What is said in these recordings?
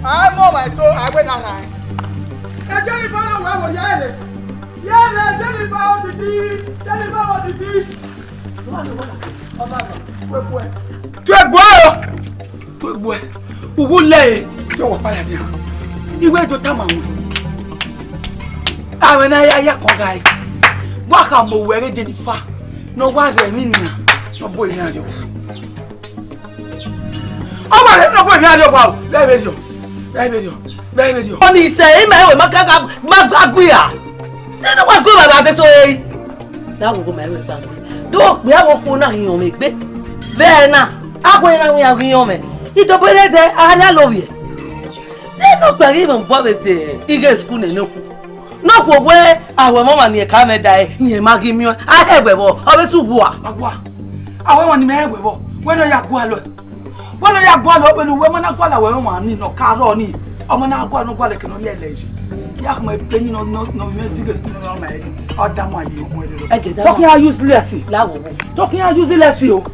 I'm on my toe. I went on. I Jennifer, where were you? Yeah, Jennifer on the tea. Jennifer on the tea. Tu es bois. Où vous l'avez? C'est au palais. Il va être tellement. Ah, mais n'a ya kongai. Waka mo were Jennifer. No wa re ni na. No boy ni ajo. Oh my, no boy ni ajo pa. Baby. Oni say me we magbaguya. They no wa go baba te so yi. Da wo go me we gba. Do pe awo ko na yan me gbe. Be na, akwo na wi yan me. Idobere de ara lo wi. They no gba even bo say ige school na no ku. No ko we awe mama ni e ka me dai yen magi mi a hegbebo obesu bua. Agwa. Awe won ni me hegbebo. We no ya go alo. Wọ́n yà gbọ́ lọ pẹ̀lú wẹ́mọ́ náà gbọ́ làwọn ẹ̀wọ̀n ní ìnà kárọ̀ ní ọmọ náà gbọ́ lọ́gbọ́ lẹ́kẹ̀ náà yẹ lẹ́yìn yà kọ́ mọ̀ pé nínú ọ̀nà tí kò sí nínú ọmọ ẹ̀rí ọ̀dàmọ̀ ayé ọmọ ẹ̀rí lọ. Talking are useless. Talking are useless o.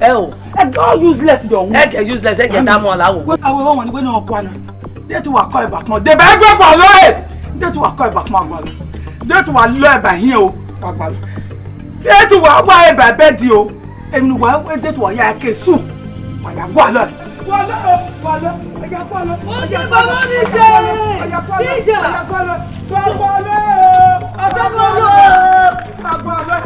Ẹ̀gẹ́ useless dọ̀ wọ́n. Ẹ̀gẹ́ useless ẹ̀gẹ́ dámọ̀ láwọ̀. Àwọn ẹ̀wọ̀n ni pé náà kọ́ àná. Dé tí wà kọ́ ìbà kan. Dèbẹ̀ ẹgbẹ́ pọ̀ lọ ẹ̀. Dé tí wà kọ́ ìbà kan àgbà lọ. Dé tí wà lọ ẹ̀bà yín o àgbà lọ. Dé tí wà wá ẹ̀bà bẹ́ẹ̀ di o. Èmi wà dé tí wà yá ẹ̀kẹ́ sùn. Wà yà gbọ́ àlọ́ ẹ̀. Wala, oya kwalo. Oje baba ni je. Bija. Kwalo. Agbalo.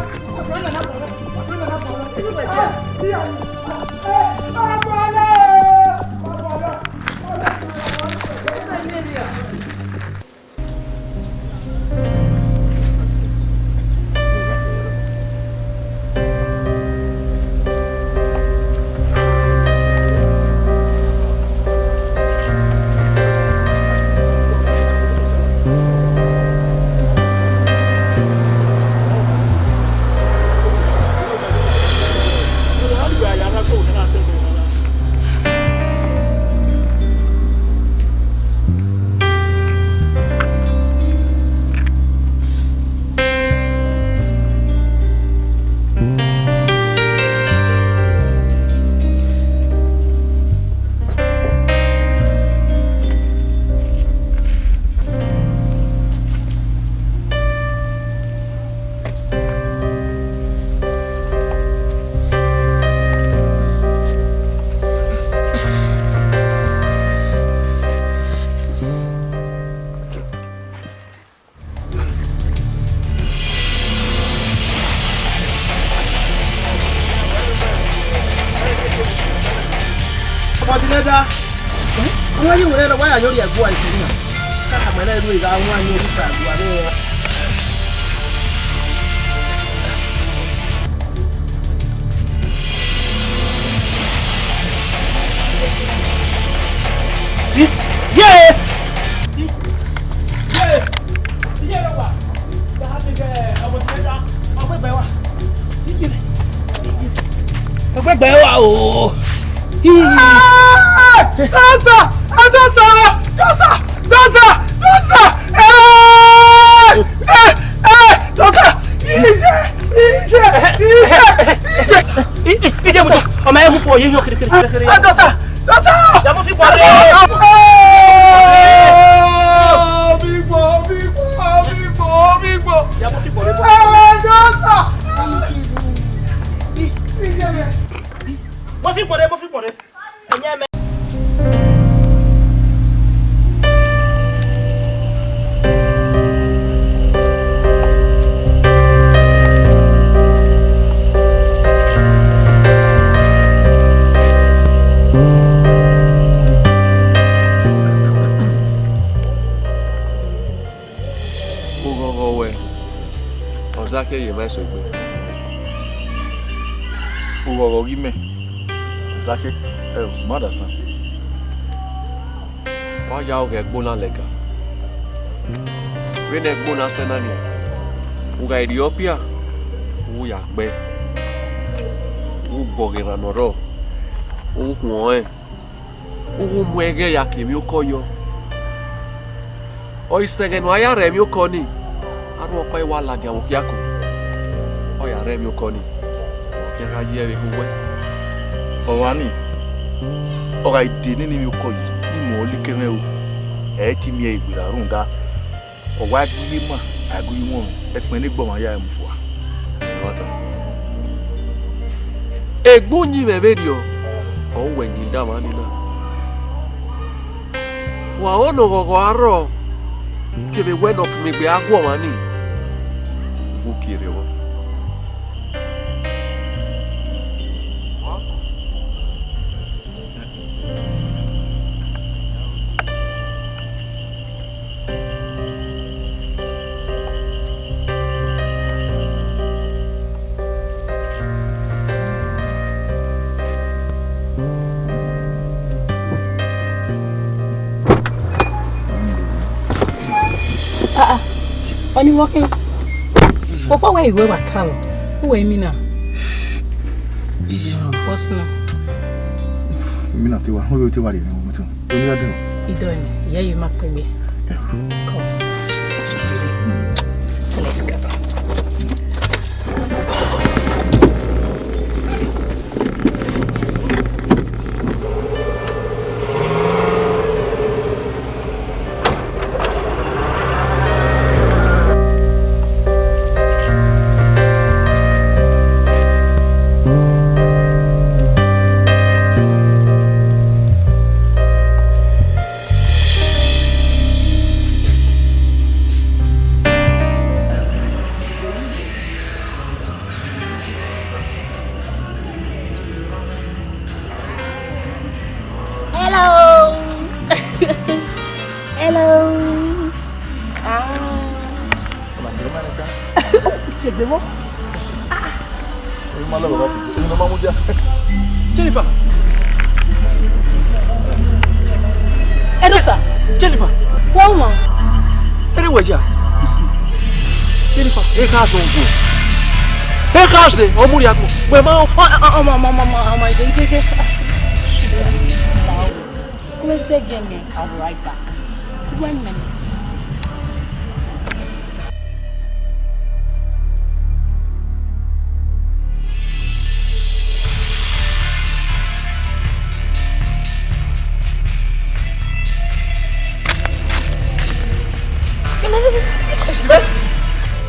Obodineda. Wọ́n yìí wọlé lọ wáyà lórí ẹ̀gbọ́n àìsàn náà. Káàkà mẹ́lẹ́ ìlú ìlà àwọn àyè orí ìfàgbọ́ àdé wọn. Ẹgbẹ́ wa o. Ọmọ ẹ̀mú fún òye yóò kiri. Ya mo fi pọ̀ rẹ̀. Bígbó. Ya mo fi pọ̀ rẹ̀. Mo fi pọ̀ rẹ̀. Ẹ̀yẹ́ mẹ́. Zake ye mai sogbe. Ugogo gime. Zake, understand. Wa ya o ge gbona lega. We ne gbona senani. Uga Ethiopia. U ya gbe. U bogera noro. U huon. U mwege ya kemi ukoyo. O isege no aya remi ukoni. Anu opa iwa ladi awon kiako. Oya remi ukoni. Kiaka ye we huwe. Owani. Ora ide ni mi ko yi. Ni mo li keme o. E ti mi e gbira run da. Owa di ma agu yi won. E pin ni gbo ma ya e mu fo. Wata. Egbonyi meberio. O wenyi da mani na. Wa ono gogo aro. Kebe weno fumi gbe agwo mani. Wo kire wo. Only walking. Papa, where you go at town? Who are you now? What's now? Mi na ti wa, ho ti wa le mi mo tun. Oni ade o. Idoni, yeah, you mark me. Come. So let's go. Jennifer. Edosa. Jennifer. Woman. Anyway, ja. Jennifer. E ka so ngo. E ka se omuri akpo. We ma Mama, they. Come and say again, I'll be right back. 1 minute.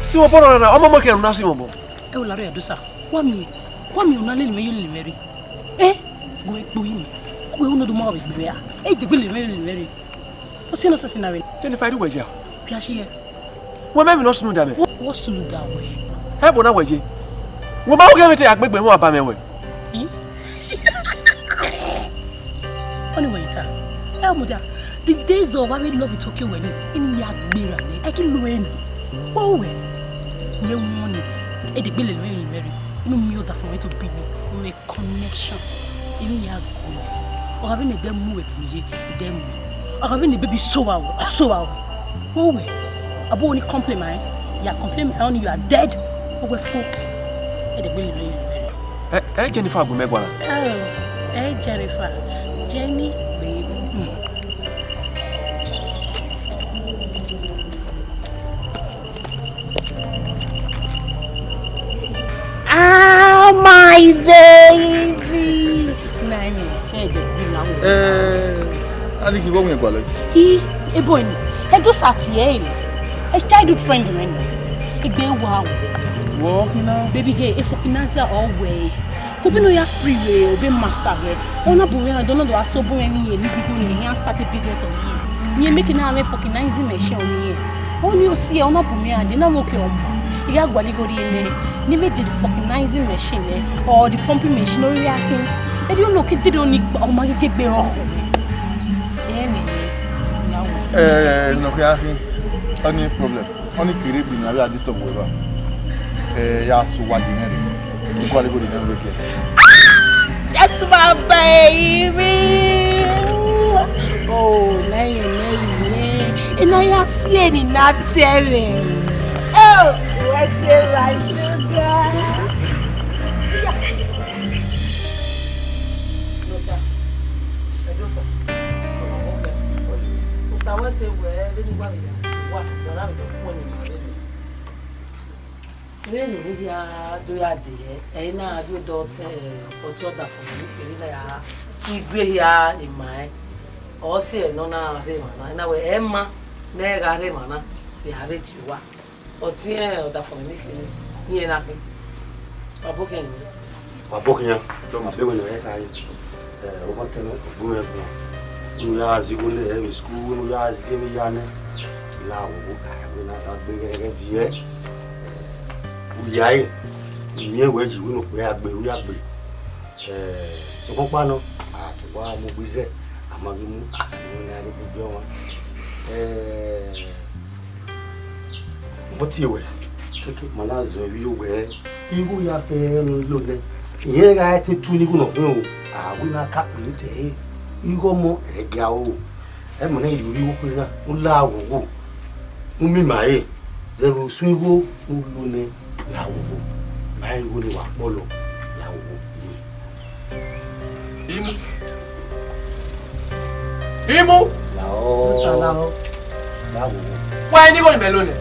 Si mo poro na, omo mo ke na si mo bo. E o la re Edosa. Wa mi una le me yuli meri. Go yimi. Go uno do mo be be ya. De go le meri. O se no se sinare. Jennifer ri weje. Bia she. Wo me no sunu da me. Wo sunu da we. He bo na weje. Wo ba wo ge me te agbegbe mo aba me we. Anyway, Elmoda, the days of having love with Tokyo when in Yagbira, I can learn. Oh, no money. A the bill is very, no mute for me to be no connection in Yago. Or having a damn move with me, them. Or having the baby so out. Oh, a only compliment. Ya compliment on you are dead. Oh, we're full. A the bill is very. Jennifer go megwana. Oh, Jennifer. Jenny, baby. Ah, my baby. Nani, hey, Ali ki wo me gba lo. He, a boy. He goes at here. A childhood friend, man. He be wow. Walking now. Baby, hey, if you answer all way. Obi no ya freeway, obi master here. Ona boy, I don't know do so boy any here. Ni people here start a business on here. Me making na fucking nice machine on here. Only you see ona boy, I dey na mo ke omo. You got go in ni me did the fucking nice machine or the pumping machine or reacting. I don't know kid don't need o ma ke gbe ro. No reacting. Any problem. Only kiri bi na we are disturb we ba. Ya so Uwadiae. You call it good in the That's my baby. Oh, nay. And I see any not telling. Oh, what's it like, sugar? No, sir. No, sir. So I say, well, what? Really, we are do ya dear. I now do daughter or daughter for me. We here in my or say no na remana. Now we Emma, nega remana. We have it you are. Or tia or that for me. Here nothing. A booking. A booking. Don't say when I what can I do? You are Zigule every school, you are giving Yana. Now, we not big again. Uwadiae ni eweji winu pe agbe wi agbe to kon pa no a wa mo gbise amagimu ni na ri gbogbo won mo ti ewe keke mana zo wi ogbe iru ya fe lo ne iye ga ti tu ni kuno o a wi na ka pe te igo mo ega o e mo na ri wi ko na o la wo mo mi mai zero swingo lo ne lawo mai go ni wa polo lawo ni imu Lawo. Why ni go ni melone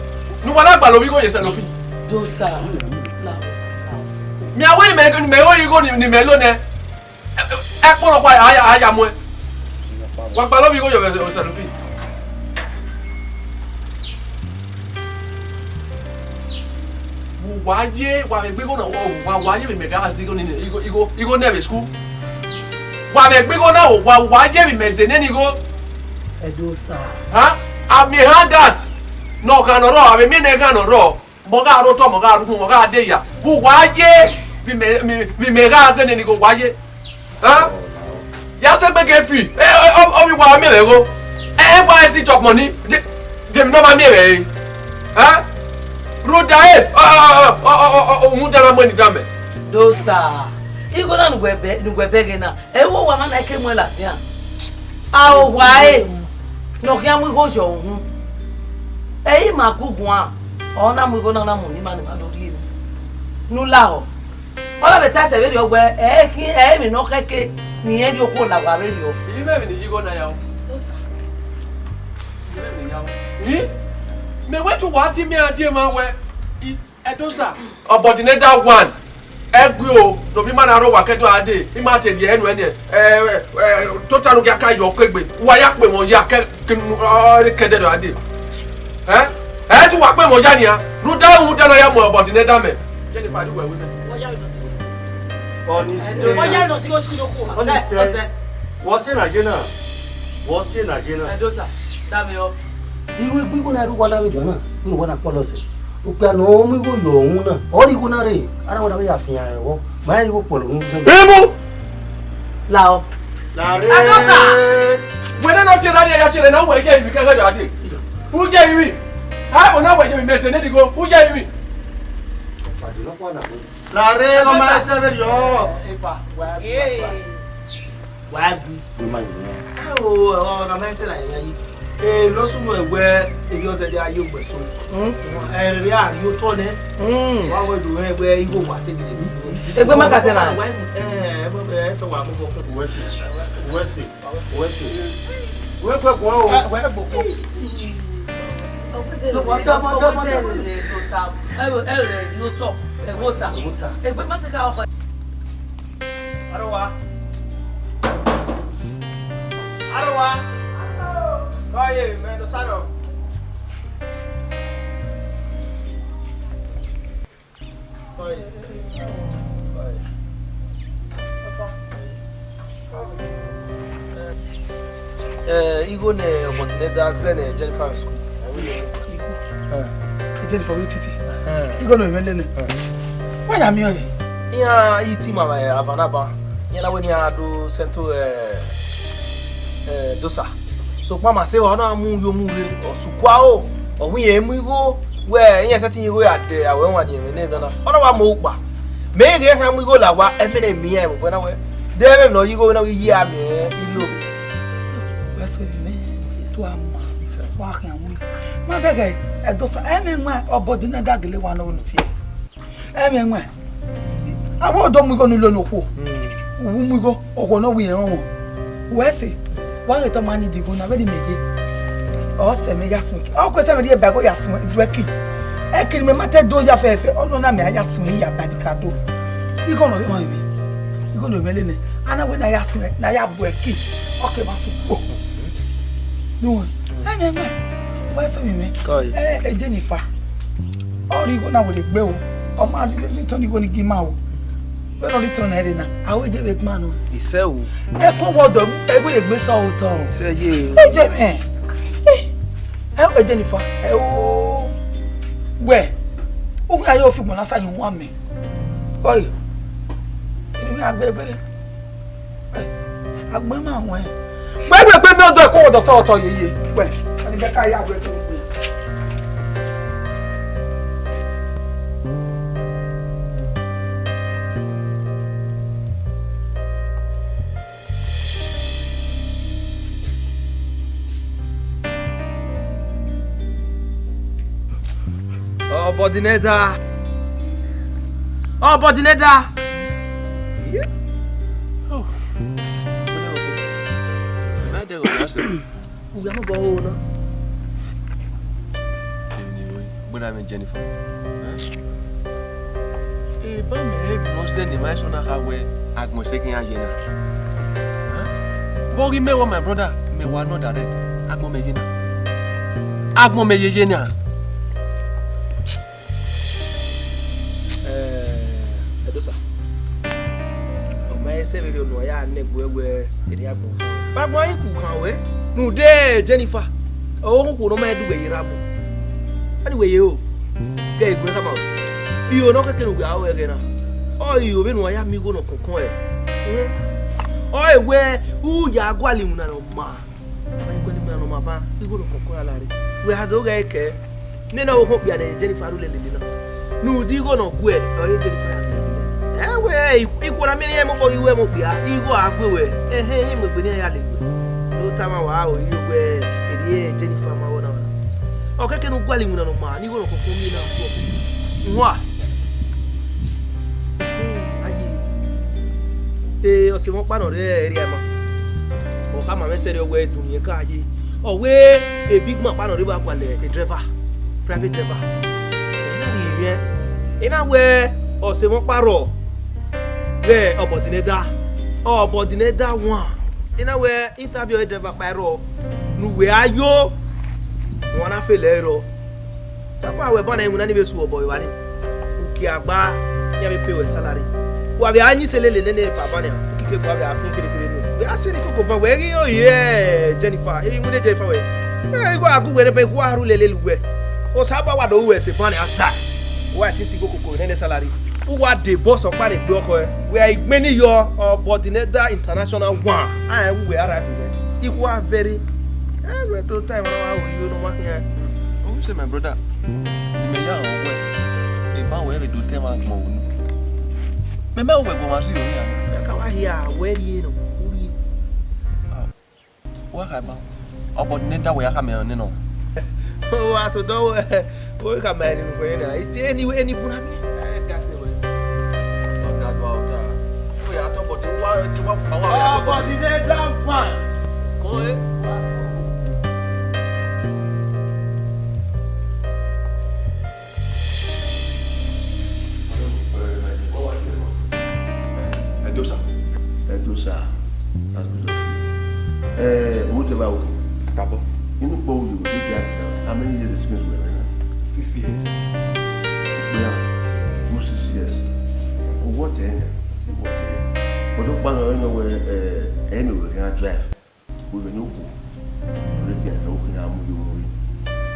nu wala gba lo wi go yesa lo fi Dosa. Lawo. mi awe ni me go ni melone e polo pa aya mo wa gba lo wi go yesa lo fi Waye wa me gbe go na wa waye me ga azi go ni igo never school wa me gbe go na wa waye me meze ni go Edosa. ha I me had that no kan ro I me ne kan ro mo ga ro to mo ga de ya bu waye bi me ga azi ni go waye ha ya se be ke fi o wi wa me le go why si chop money dem no ma me re ha Rodae umutana mweni dambe Dosa. Igo na ngwebe gena. Ewo wa mana ke mo la tia. Awo wae. No kia mu go jo hu. Eyi magugun a. Ona mu go na mu ni mani ma lori mi. Nu la o. Ola beta se be ri ogbe ki mi no keke ni e ri oko la wa be ri o. Yi me ni jigo na ya o. Dosa. Yi me ni ya o. Yi me wetu wati me adie ma we Edosa Obodineda 1 egbe o no bi ma na ro wa kedo ade I ma te die enu ene total no ga ka yo pegbe wa ya pe won ya ke kede do ade tu wa pe won ya ni a ru da hu da na ya mo Obodineda me je ni fa di we we oni se Oya no si go school ko. oni se wo se na jena Edosa. Dame o. iwe gbigbo na ru wala we jona ru wala polo se o pe no mi go yo ohun na ori go na re ara wa da ya fi an ewo mai go polo nu se imu Lao. la re Edosa. we na ti radio ya ti na we je ibi ka do ade u je ibi ha o na we je mi mese ne digo u je ibi padi no kwa na la re go ma se be yo Epa, Wa gbi. we ma ni o na me se na yi. Lo sumo egbe ebi ose de ayo gbe so. Ere a yo to ne. Wa we do egbe igo wa te gele mi. Egbe makate na. To wa mo go. wesi we pe ko o We gbo ko. Egbe mateka o. Arwa. Oye, me no saro. Oye. Igo ne Obodineda zene Jennifer school. Jennifer we titi. Igo no me ne. Why am you? Iya iti mama avanaba. Yana we ni ado sento dosa. So mama say ona mu yo mu re osukwa o. Ohun ye mu igo we yin se tin igo ya de awe wan ni me ne dana. Ona wa mo pa. Me ge ha mu igo la wa e me ne mi e mo na we. De me no igo na we yi ami ilo. Wesi me to amma. Wa kan we. Ma bega Edosa nwa Obodineda gele wa no fi. Nwa. Abo do mu igo nu lo no ko. Wu mu igo ogo no we yan won. Wesi one return money digo na very mege o se me yasmo o ko se me dey bago yasmo idweki e kiri me mate do ya fefe ono na me aya sun ya badikado iko no le mo mi iko no mele ne ana we na ya sun na ya bu eki okay ma su po no anya ma wa so mi me Jennifer ori go na we le gbe o o ma ni to ni go ni gima o we no return na na awe je be man o ise o e ko wodo e gbe le gbe so o to ise ye e je me e Jennifer e o we o ga yo fi mo na sa ni won me oi ni agbebere agbe ma won gbegbe mi odo e ko wodo so to yeye pe ani be ka ya agbe to gbe Obodineda. Obodineda. Oh. Made go na se. U ya mo bo na. Buna me Jennifer. Ba me no se ni mais na hawe agmo sekin ajena. Bogi me wa my brother, me wa no direct. Agmo me yena. Agmo me yena. Severe no ya negwegwe eri agbo ba gbo yin ku kan we nu de Jennifer o ku no ma du we yira bo ani we ye o ge igwe kama bi o no keke nu gba o ege na o yi o be nu ya mi go no kokon e o ewe u ya gwali mu na no ma ba igwe ni mu na no ma ba bi go no kokon ala re we ha do ge ke ni na o ho bia de Jennifer ru le na nu di go no ku e o ye Jennifer ewe ikwara mini ye mo iwe mo bia igo agbewe ehe mo gbe ni ya le gbe lo tama wa o iwe eri Jennifer ma wona o keke no gwali mu na no ma ni go no kokon mi na so nwa ayi o se mo pa no re eri ama o ka ma mesere owe dunye ka ayi o we e big man pa no re ba kwale a driver private driver na ri ye ina we o se mo paro we Obodineda one ina we interview driver paro nu we ayo won na fele ro sakwa we bona emu na ni be su obo iwa ni uki agba ya be pay we salary wa be anyi selele ne papa ni kike gba be afin kire no we asini koko ba we ri o ye Jennifer e mu de Jennifer we e go agu we be ku aru lele luwe o saba wa do we se pan outside wa ti si koko ne salary Uwadiae boss opa de gbe oko e we igbe ni yo Obodineda international one we arrive there equal very we do time na wa you no ma here o say my brother ni me ya on we e ba we do time agmo nu me me we go ma si o ya na ka wa here we ri no uri wa ka ba Obodineda we ya ka me ni no o aso do we ka ma ni ko na anyway any buna mi Obodineda one. Koe. Edosa. That's good of you. What about okay? Bravo. You know, both you take care. How many years it's been with me? 6 years. Yeah, 6 years. What then? But don't plan on anywhere can drive. We will know. Already, I know you.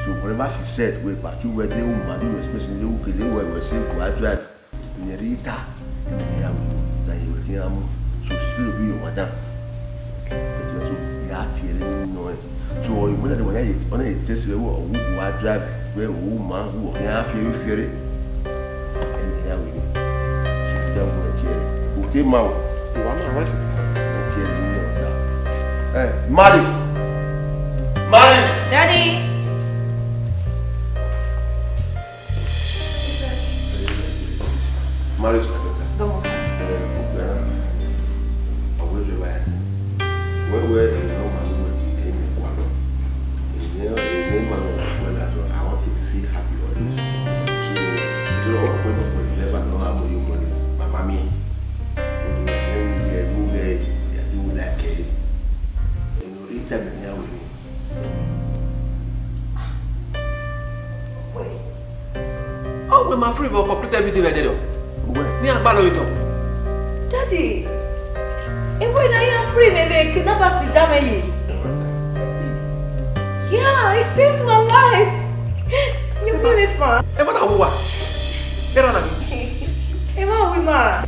So whatever she said, we but you were the woman you were expressing the okay, they were saying, go drive. In the Rita, in the Yamu, that you were here. So she will be your madam. It was so yachty, no. So you went away on a test where who drive, where woman who have you fear it. And the Yamu. So don't want to cheer it. Okay, Mao. Maris. Daddy. Maris. Vamos. I want to feel happy always. I'm free for complete everything I did. Me and Balo it. Daddy, and when I am free, maybe kidnap us to damage. Yeah, it saved my life. You made me fun. Emma, now what? Get on me. Emma, we ma.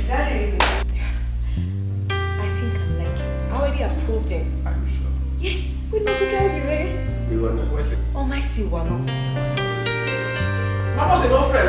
Daddy, I think I like it. I already approved it. Are you sure? Yes, we know to drive you, eh? You want to? Oh, my Siwano. Mama, c'est mon frère.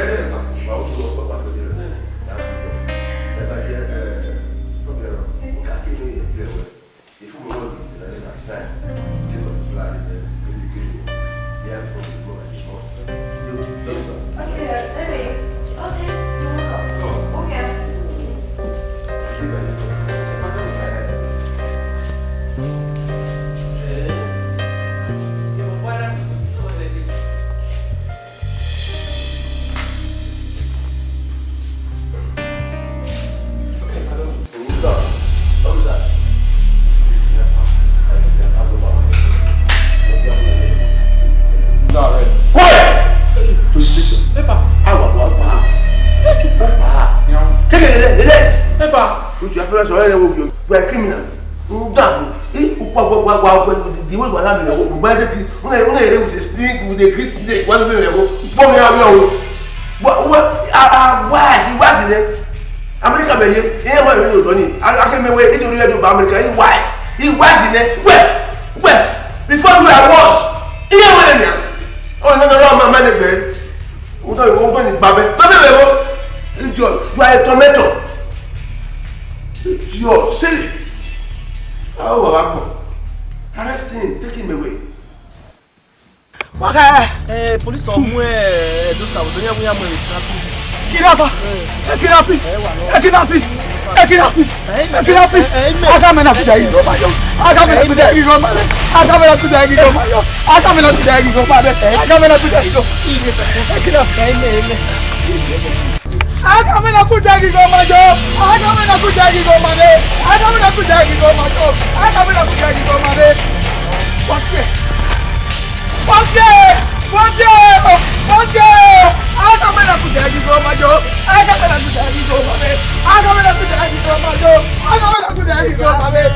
You are criminal. You the way was having a city, when I with a stick, with a grease, one way ago, what? Why? He was in there. America, I can't remember where America. He was in there. Where? Before you were was. Oh, no, my man, you are a tomato. You're silly. How will happen? Arrest him, take him away. Police are more those are doing Kidnapper! Kidnapping! Kidnapping! Kidnapping! Kidnapping! I can't manage to die. I can't manage to die. I can't manage to die. I can't manage to die. I can't manage to die. I come in a good day, go my job. I come in a good day, go my day. I come in a good day, go my job. I come in a good day, go my day. What's it? I come in a good day, go my job. I come in a good day, go my day. I come in a good day, go my job. I come in a good day, go my day.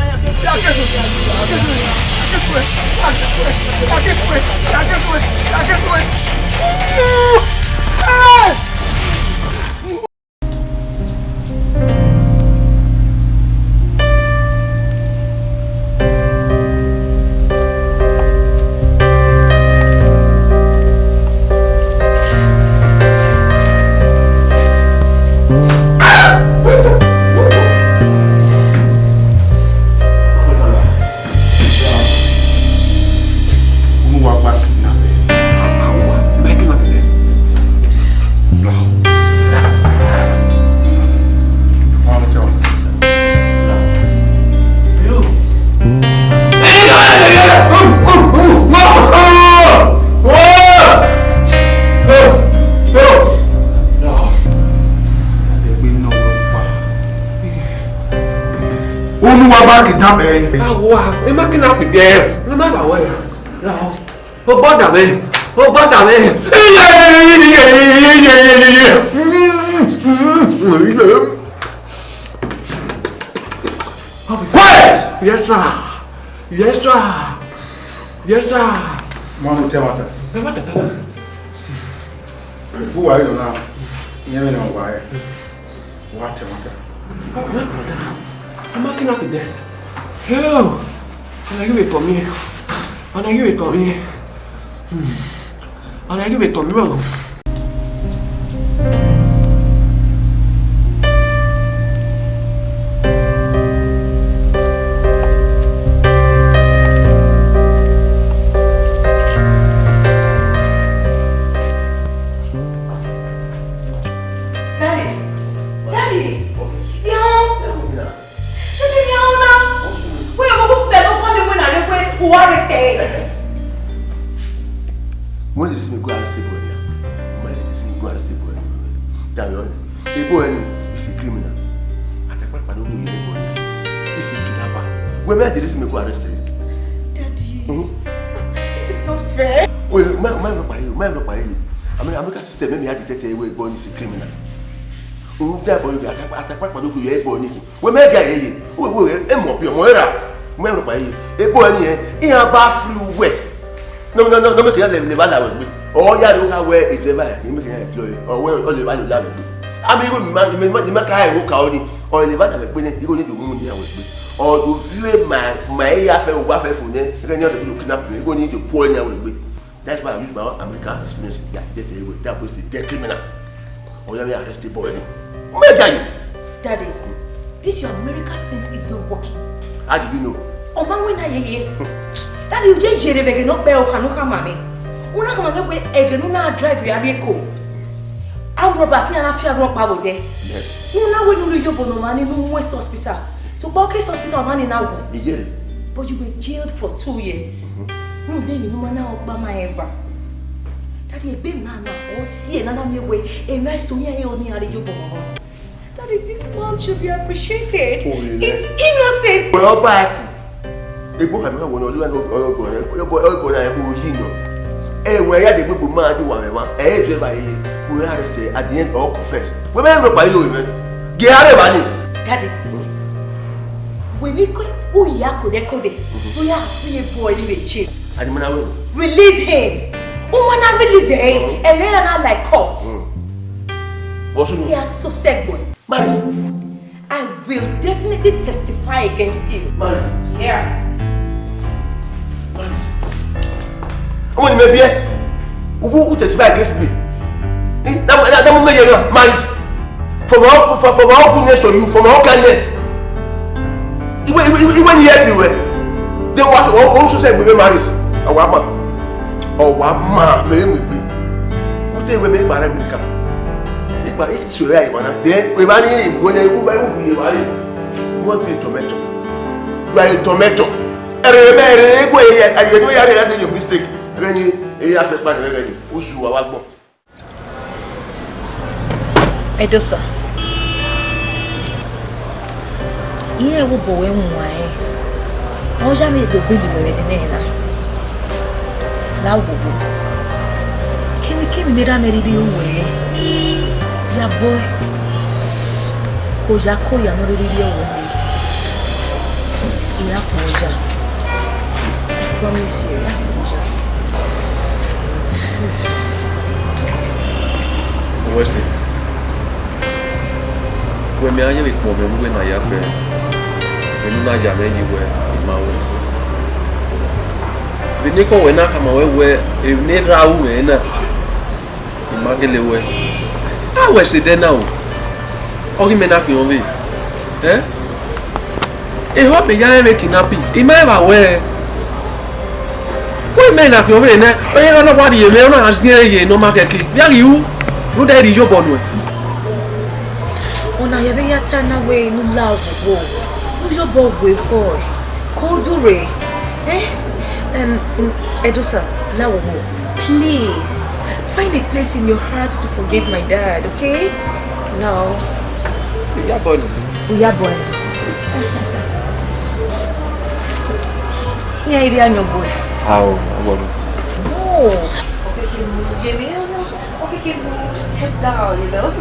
Yes, sir. Mama, tell me. Who are you now? You know why? What? I'm marking up there. Oh, and I give it for me. And I give it for me. And I give it to me. When did you see me go and see boy? When did you see me go and see boy? Damian, the boy is a criminal. At the point, I don't know the boy. He's a kidnapper. When did you see me go arrested? Daddy, this is not fair. Wait, man, look by you. America system me had detected we born is a criminal. Who that boy attack padu ku ye born ni. We make guy we e mo bi mo era. Me ro pa yi. E boy ni e ha ba free way. No make ya le ba da we. Oh ya do ka we e driver e make ya employ. Or we o le ba lo da we. Ami go me ma ka e ka o ni. O le ba da we pe ni go ni do mu ni ya we pe. Or do view my ya fe wa fe fun ni. E kan ya do kidnap me go ni do poor ni ya we pe. That's why I use my American experience. That was the dead criminal. Or you arrested boy. Daddy, this your American sense is not working. How did you know? Oh, man, when I hear Daddy, you just jerry no bear or canoe, mammy. Una come away again, una drive your vehicle. I'm Robert, and I fear rock power there. Yes. You know when you go no money, no West Hospital. So, Barclays Hospital money now. You but you were jailed for 2 years. No, then you know now, Mama ever. Daddy, a big man now, or see another way, a nice to hear only at you. Daddy, this man should be appreciated. Oh, yeah. He's innocent. Well, back. The book I remember when I was eh, where you had the people mad, you want eh, we had to say at the end all confess. Remember by you, get out of money. Daddy, when we could, oh, yeah, could we are free boy in the chain. Release him. Who wanna release him? And then I like court. He has so sad boy. Maris, I will definitely testify against you. Maris. Yeah. Maris. Who who testify against me? Maris. From our goodness to you, from our kindness. Even here everywhere. They was also said we Maris. Oh, mama, me. What they will make by America? But it's so right, man. Then we buy him when they what be tomato. You are a tomato. I know you are your mistake. When you have a plan, Usu, our Edosa. Yeah, we go in why. Oh, jamais de good with the Lawo. Kemi nira meridi uwe. Ya boy. Koja ko ya no riri uwe. Ya koja. I promise you, ya koja. Wesi. We me anye ko me mu na ya fe. Enu na ja me ni we ma we. Beniko wena kama wewe ne rawu wena imagele we ah we se de now o ki mena ki on we ho be ya me kinapi imeba we mena ki on we ne o ye na wa di ye me na asin ye no market ki ya ri u no da ri yo bonu ona ye be ya tana we no love wo no yo bo we ho ko dure Edosa, Lawo, please find a place in your heart to forgive my dad, okay? Now, we are born. Yeah, I am your boy. How? No. Okay, step down, you know.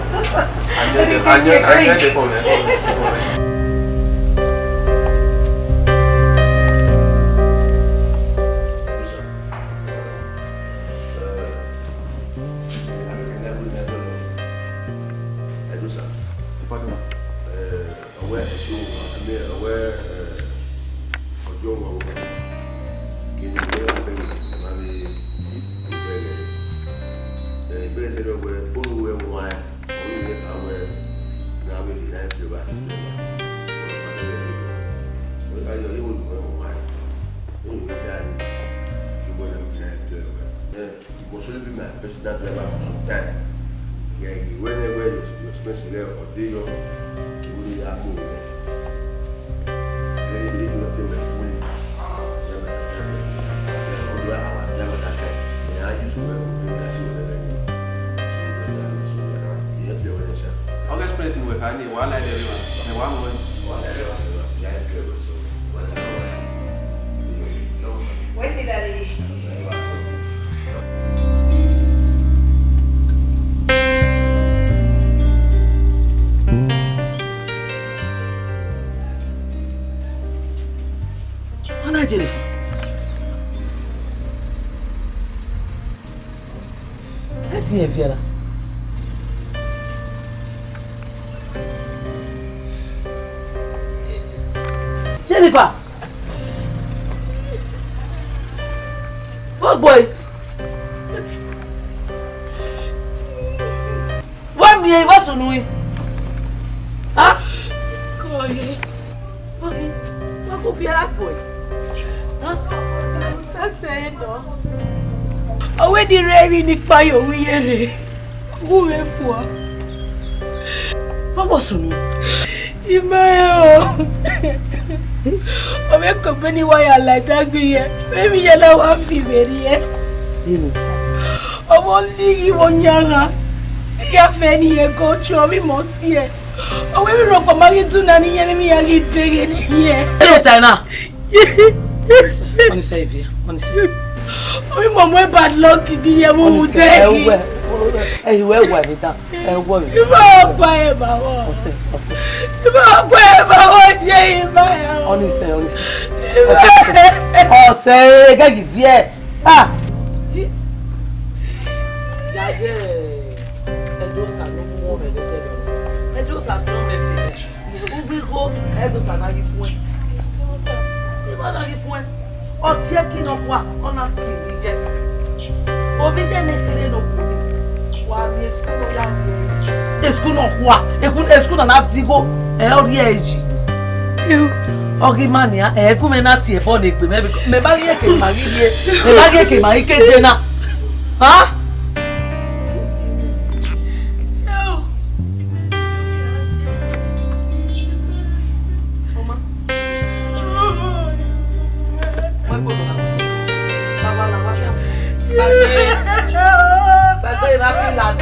na Jennifer. Eti e viera. Jennifer. Oh boy. What me e va sunu? Ah? Koi. Mami, ma ko fi ara boy. Ah? Sa se no. Owe di revi ni pa yo wiyere. Wo me fo. Ma bo sunu. Imayo. Ome company wire like that gbe. Maybe you know what fi very e. Omo ligi wonyanga. Ya fe ni e go cho mi mo si e. Owe mi ro pa magi tu na ni ye mi ya gi bege ni ye. Hello Tina. Oni say via. Oni say. Omi mo mo bad luck di ye mo de. Eh we ni ta. Eh wo. Iba pa e ba wo. Ose. Iba pa e ba wo je iba ya. Oni say. Ose ga gi vie. Ah. Jage. Edo sa no mo re le tele. Edo sa no me fi. Ni gbe go edo sa na gi fun e. Iba na gi fun e. O je ki no kwa ona ki ni je. Obi de ne kire no ku. Wa mi school ya mi. School no kwa. School na digo e ori eji. You. Ogi mania e ku me na ti e bo ne gbe me ba ye ke ma ri ye. Me ba ye ke ma ri ke je na. Ha? Bagay Rafi lan.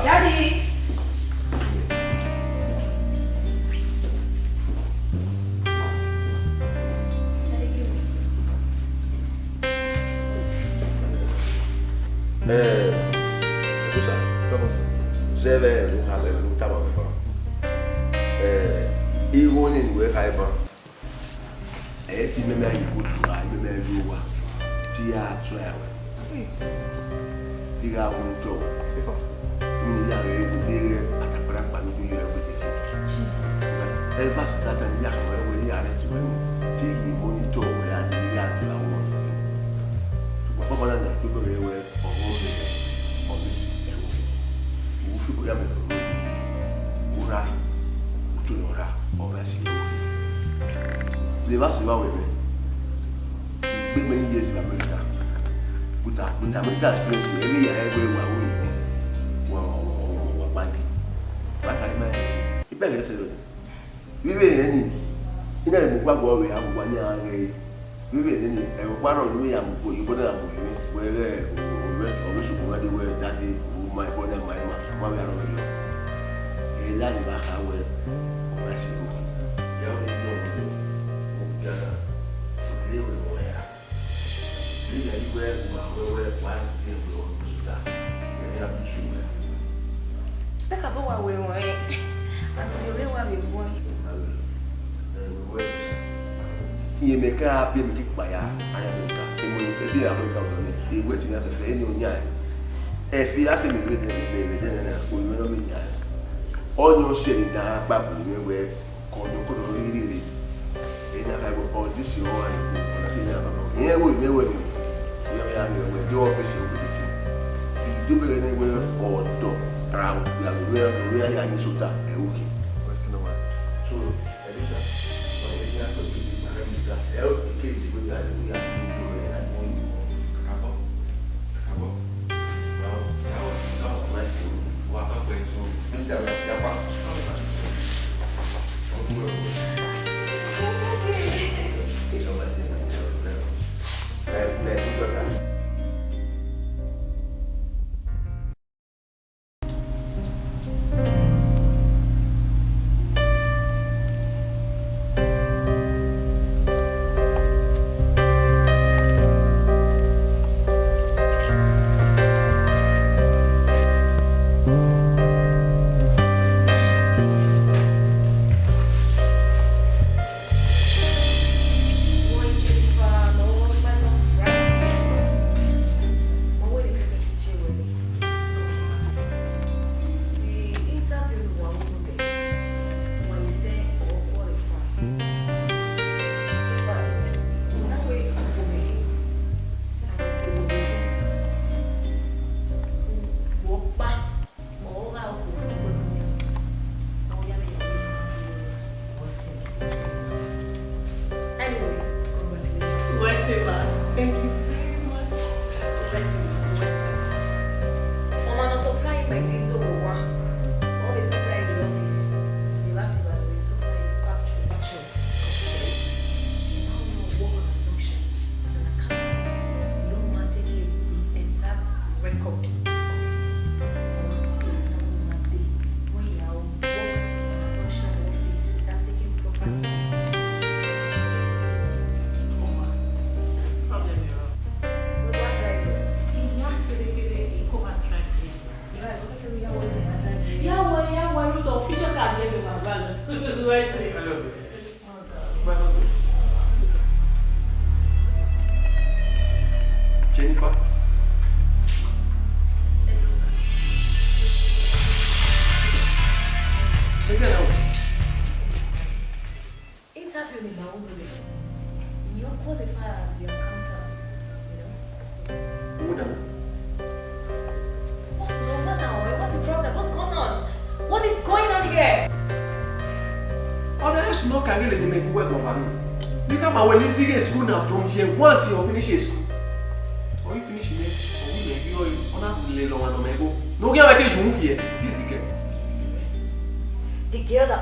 Daddy. Cosa? Se ve un hale un tama me ba. Iwo ni we kai ba. Ti me me ayi kutu ai me me ruwa. Ti ya try. Ti ga un to. Tu ni ya re de atapara pa no ye we. El va se satan ya we ya re ti we. Ti yi monitor we ya ni ya la wo. Tu pa pa na tu be we o wo de. Ya me ura utunora obasi le va se va we big many years in America with America experience ele ya egbe wa wo wa bani ba ka me ibe le se lo Vive any. Ina mugwago we amugwani age. Vive any e kwaro ni ya mugbo ibo na mugbo where o so ko ngade we daddy my boy and my ma we are over. E la ni ba ha we o ma si ko. Ya o ni do. Ya. Ni we mo ya. Ni ya ni we ma we pa ni we o so da. Ni ya bi shu. Taka bo wa we won e. Ati we wa me won. Iye meka pe mi kipa ya ara America e mo e America o ni e wetin ya fe ni onya e fi afi mi we de na o mi no mi nya o nyo se ni da gba bu we ko do ri e na ka go o this yo wa ni na se na ba e wo we ya we do o pe se o bi i do be ni we o do ra we ya ni suta e o ki so eu que eles vão dar o já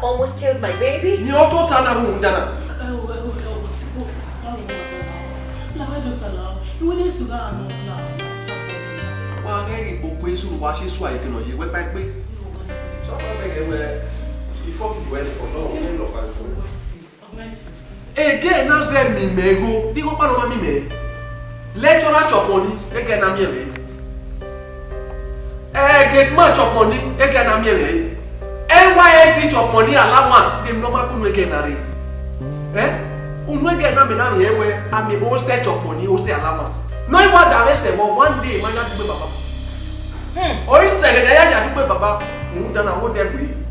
almost killed my baby. Ni auto tana hu ndana. La do sala. You need to go and la. Wa ngeri popo isu wa se so ayi kino ye we pa pe. So ko be we before we went for no we lo pa so. Again na ze mi mego. Di ko pa no ma mi me. Lecturer choponi ege na mi e. Get much of money ege na mi e. NYSC chop money allowance dem normal kunu again na re. Unu again na me na me we am me hosted chop money hosted allowance. No you want that say one day man na dugbe baba. O is say that ya ja dugbe baba mu dan na wo dey gbe.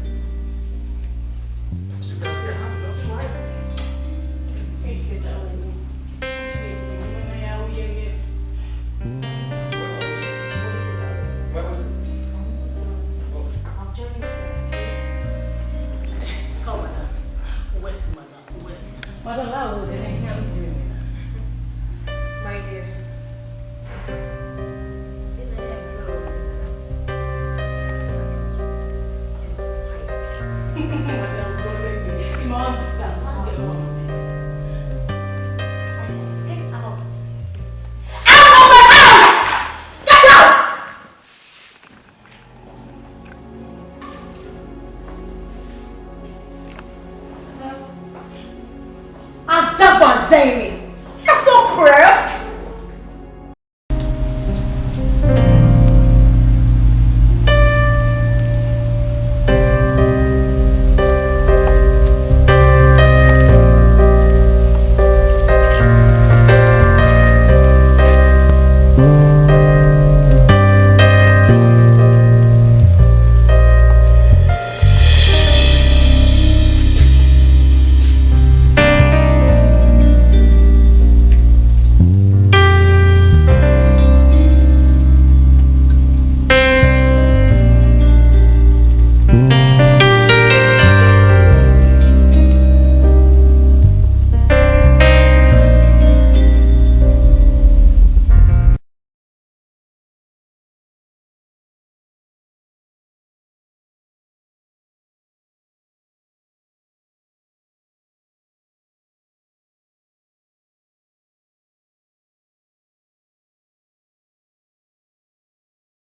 saying me.